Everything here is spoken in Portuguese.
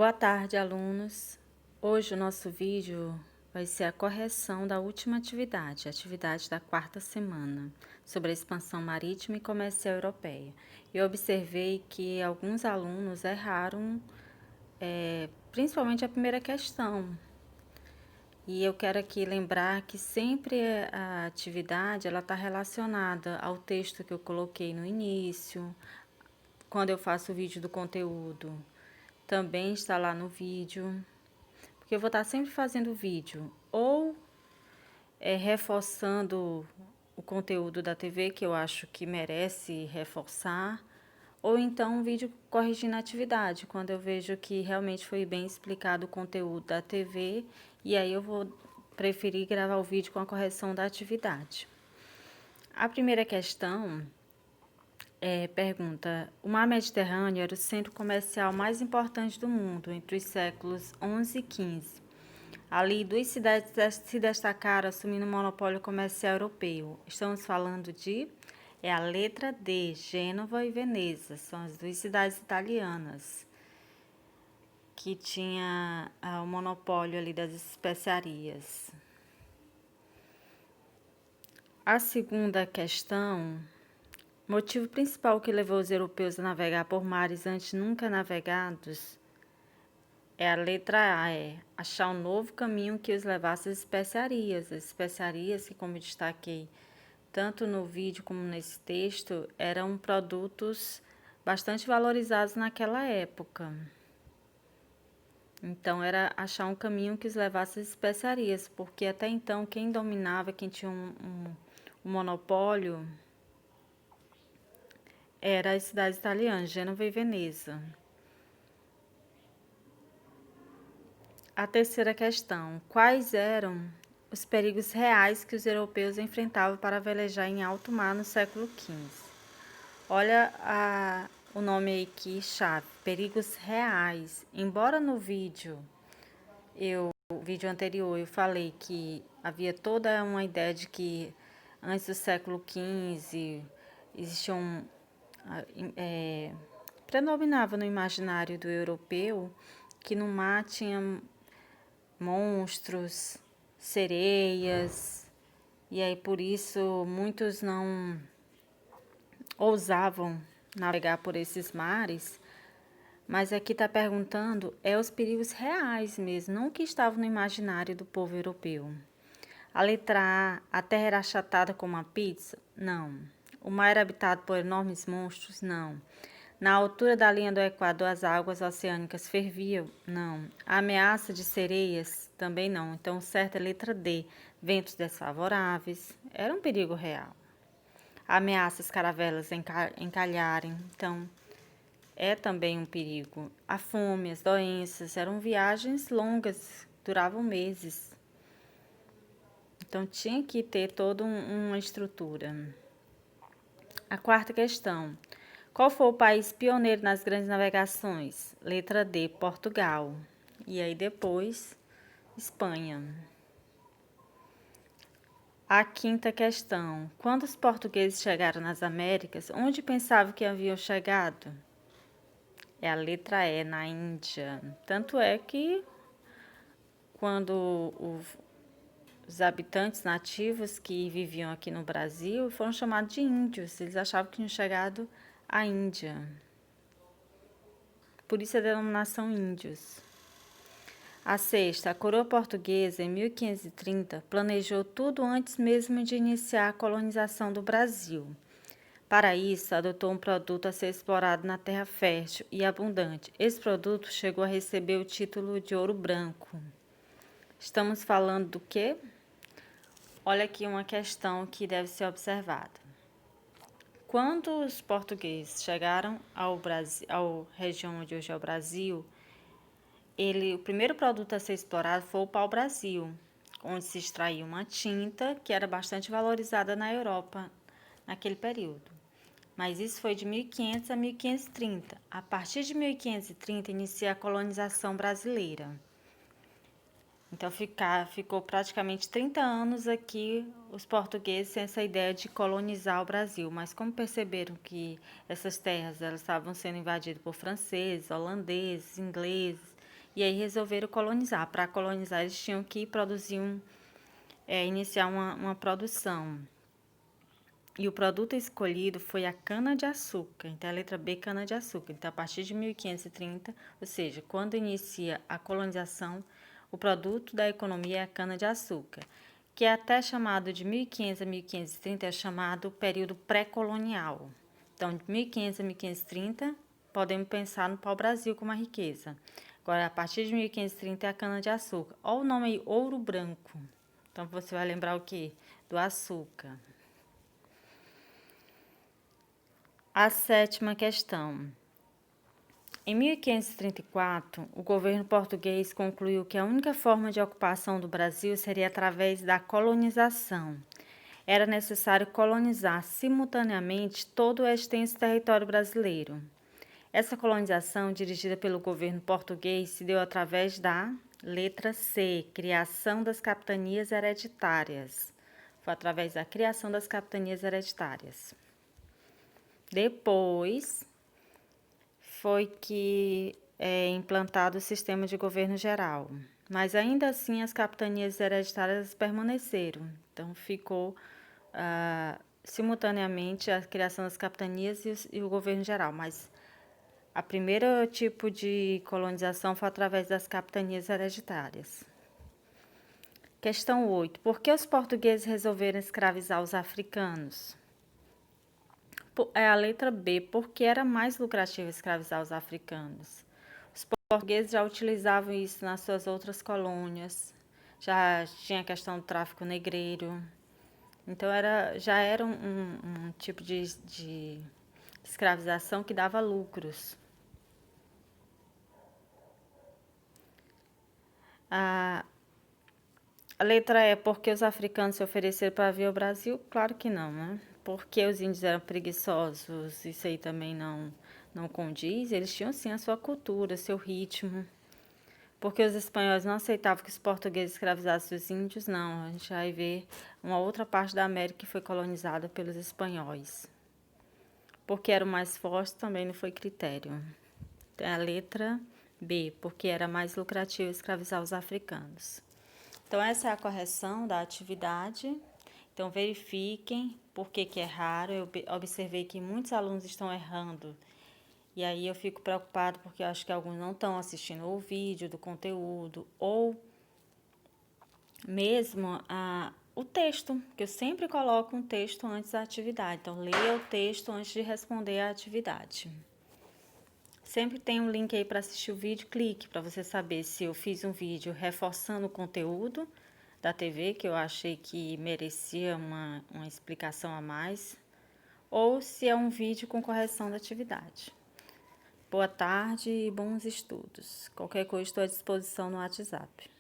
Boa tarde, alunos. Hoje o nosso vídeo vai ser a correção da última atividade, a atividade da quarta semana, sobre a expansão marítima e comercial europeia. Eu observei que alguns alunos erraram, principalmente a primeira questão. E eu quero aqui lembrar que sempre a atividade ela está relacionada ao texto que eu coloquei no início, quando eu faço o vídeo do conteúdo, também está lá no vídeo. Porque eu vou estar sempre fazendo vídeo ou reforçando o conteúdo da TV que eu acho que merece reforçar, ou então um vídeo corrigindo a atividade, quando eu vejo que realmente foi bem explicado o conteúdo da TV, e aí eu vou preferir gravar o vídeo com a correção da atividade. A primeira questão pergunta: o mar Mediterrâneo era o centro comercial mais importante do mundo entre os séculos 11 e 15. Ali, duas cidades se destacaram assumindo o monopólio comercial europeu. Estamos falando de... É a letra D, Gênova e Veneza. São as duas cidades italianas que tinha o monopólio ali das especiarias. A segunda questão: motivo principal que levou os europeus a navegar por mares antes nunca navegados é a letra A, achar um novo caminho que os levasse às especiarias. As especiarias que, como eu destaquei tanto no vídeo como nesse texto, eram produtos bastante valorizados naquela época. Então, era achar um caminho que os levasse às especiarias, porque até então quem dominava, quem tinha um monopólio, era as cidades italianas, Gênova e Veneza. A terceira questão: quais eram os perigos reais que os europeus enfrentavam para velejar em alto mar no século XV? Olha o nome aí que chave, perigos reais. Embora no vídeo anterior eu falei que havia toda uma ideia de que antes do século XV existiam predominava no imaginário do europeu que no mar tinha monstros, sereias, e aí por isso muitos não ousavam navegar por esses mares, mas aqui está perguntando os perigos reais mesmo, não o que estava no imaginário do povo europeu. A letra A terra era achatada como uma pizza? Não. O mar era habitado por enormes monstros? Não. Na altura da linha do Equador, as águas oceânicas ferviam? Não. A ameaça de sereias? Também não. Então, o certo é a letra D. Ventos desfavoráveis. Era um perigo real. A ameaça as caravelas encalharem? Então, é também um perigo. A fome, as doenças, eram viagens longas, duravam meses. Então, tinha que ter toda uma estrutura. A quarta questão: qual foi o país pioneiro nas grandes navegações? Letra D, Portugal. E aí depois, Espanha. A quinta questão: quando os portugueses chegaram nas Américas, onde pensavam que haviam chegado? É a letra E, na Índia. Tanto é que quando os habitantes nativos que viviam aqui no Brasil foram chamados de índios, eles achavam que tinham chegado à Índia. Por isso a denominação índios. A sexta, a coroa portuguesa, em 1530, planejou tudo antes mesmo de iniciar a colonização do Brasil. Para isso, adotou um produto a ser explorado na terra fértil e abundante. Esse produto chegou a receber o título de ouro branco. Estamos falando do quê? Olha aqui uma questão que deve ser observada. Quando os portugueses chegaram ao Brasil, à região onde hoje é o Brasil, o primeiro produto a ser explorado foi o pau-brasil, onde se extraía uma tinta que era bastante valorizada na Europa naquele período. Mas isso foi de 1500 a 1530. A partir de 1530 inicia a colonização brasileira. Então ficou praticamente 30 anos aqui os portugueses sem essa ideia de colonizar o Brasil, mas como perceberam que essas terras elas estavam sendo invadidas por franceses, holandeses, ingleses, e aí resolveram colonizar. Para colonizar, eles tinham que iniciar uma produção. E o produto escolhido foi a cana-de-açúcar. Então, a letra B, cana-de-açúcar. Então, a partir de 1530, ou seja, quando inicia a colonização, o produto da economia é a cana-de-açúcar, que é até chamado de 1500 a 1530, é chamado período pré-colonial. Então, de 1500 a 1530, podemos pensar no pau-brasil como a riqueza. Agora, a partir de 1530 é a cana-de-açúcar. Olha o nome aí, ouro branco. Então, você vai lembrar o quê? Do açúcar. A sétima questão. Em 1534, o governo português concluiu que a única forma de ocupação do Brasil seria através da colonização. Era necessário colonizar simultaneamente todo o extenso território brasileiro. Essa colonização, dirigida pelo governo português, se deu através da letra C, criação das capitanias hereditárias. Foi através da criação das capitanias hereditárias. Depois foi que implantado o sistema de governo geral, mas ainda assim as capitanias hereditárias permaneceram. Então ficou simultaneamente a criação das capitanias e o governo geral, mas a primeira tipo de colonização foi através das capitanias hereditárias. Questão 8. Por que os portugueses resolveram escravizar os africanos? É a letra B, porque era mais lucrativo escravizar os africanos. Os portugueses já utilizavam isso nas suas outras colônias, já tinha a questão do tráfico negreiro. Então, já era um tipo de escravização que dava lucros. A letra E, porque os africanos se ofereceram para vir ao Brasil? Claro que não, né? Porque os índios eram preguiçosos, isso aí também não condiz. Eles tinham, sim, a sua cultura, seu ritmo. Porque os espanhóis não aceitavam que os portugueses escravizassem os índios, não. A gente vai ver uma outra parte da América que foi colonizada pelos espanhóis. Porque era o mais forte, também não foi critério. A letra B, porque era mais lucrativo escravizar os africanos. Então, essa é a correção da atividade. Então, verifiquem por que erraram. Eu observei que muitos alunos estão errando. E aí eu fico preocupada porque eu acho que alguns não estão assistindo o vídeo do conteúdo ou mesmo o texto, que eu sempre coloco um texto antes da atividade. Então, leia o texto antes de responder a atividade. Sempre tem um link aí para assistir o vídeo, clique para você saber se eu fiz um vídeo reforçando o conteúdo da TV, que eu achei que merecia uma explicação a mais, ou se é um vídeo com correção da atividade. Boa tarde e bons estudos. Qualquer coisa estou à disposição no WhatsApp.